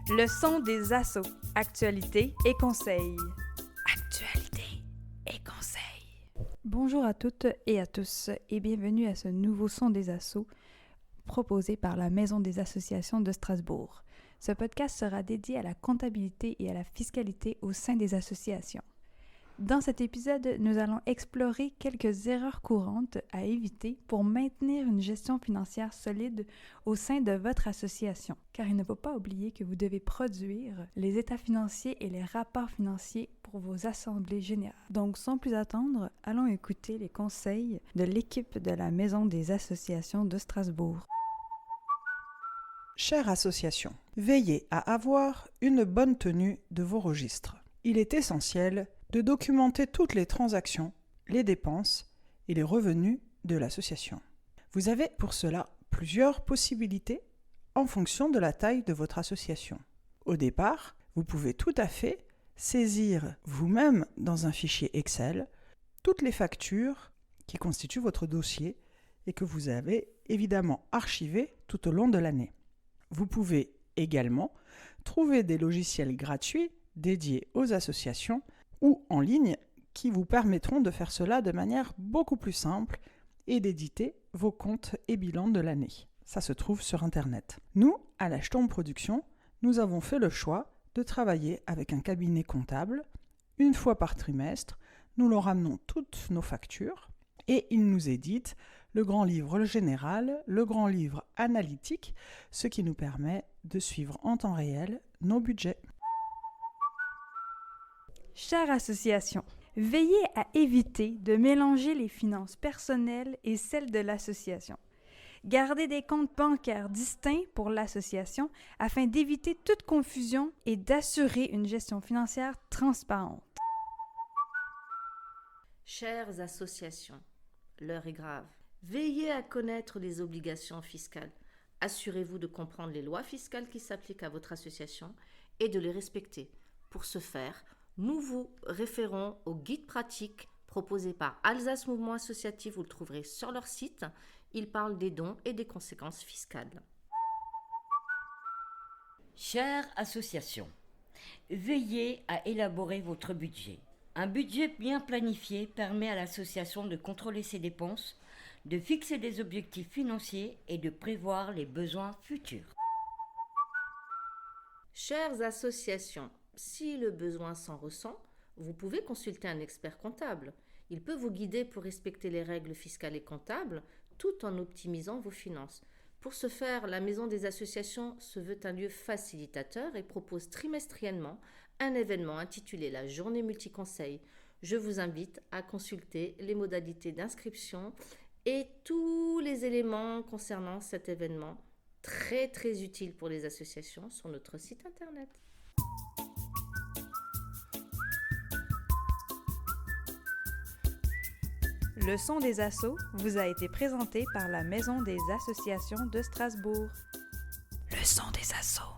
Le son des assos. Actualité et conseils. Actualité et conseils. Bonjour à toutes et à tous et bienvenue à ce nouveau son des assos proposé par la Maison des associations de Strasbourg. Ce podcast sera dédié à la comptabilité et à la fiscalité au sein des associations. Dans cet épisode, nous allons explorer quelques erreurs courantes à éviter pour maintenir une gestion financière solide au sein de votre association. Car il ne faut pas oublier que vous devez produire les états financiers et les rapports financiers pour vos assemblées générales. Donc, sans plus attendre, allons écouter les conseils de l'équipe de la Maison des associations de Strasbourg. Chère association, veillez à avoir une bonne tenue de vos registres. Il est essentiel de documenter toutes les transactions, les dépenses et les revenus de l'association. Vous avez pour cela plusieurs possibilités en fonction de la taille de votre association. Au départ, vous pouvez tout à fait saisir vous-même dans un fichier Excel toutes les factures qui constituent votre dossier et que vous avez évidemment archivées tout au long de l'année. Vous pouvez également trouver des logiciels gratuits dédiés aux associations ou en ligne qui vous permettront de faire cela de manière beaucoup plus simple et d'éditer vos comptes et bilans de l'année. Ça se trouve sur Internet. Nous, à la Sturm Production, nous avons fait le choix de travailler avec un cabinet comptable. Une fois par trimestre, nous leur ramenons toutes nos factures et ils nous éditent le grand livre général, le grand livre analytique, ce qui nous permet de suivre en temps réel nos budgets. Chère association, veillez à éviter de mélanger les finances personnelles et celles de l'association. Gardez des comptes bancaires distincts pour l'association afin d'éviter toute confusion et d'assurer une gestion financière transparente. Chères associations, l'heure est grave. Veillez à connaître les obligations fiscales. Assurez-vous de comprendre les lois fiscales qui s'appliquent à votre association et de les respecter. Pour ce faire, nous vous référons au guide pratique proposé par Alsace Mouvement Associatif. Vous le trouverez sur leur site. Il parle des dons et des conséquences fiscales. Chère association, veillez à élaborer votre budget. Un budget bien planifié permet à l'association de contrôler ses dépenses, de fixer des objectifs financiers et de prévoir les besoins futurs. Chères associations, si le besoin s'en ressent, vous pouvez consulter un expert comptable. Il peut vous guider pour respecter les règles fiscales et comptables tout en optimisant vos finances. Pour ce faire, la Maison des associations se veut un lieu facilitateur et propose trimestriellement un événement intitulé la Journée Multiconseil. Je vous invite à consulter les modalités d'inscription et tous les éléments concernant cet événement très très utile pour les associations sur notre site internet. Le son des assos vous a été présenté par la Maison des associations de Strasbourg. Le son des assos.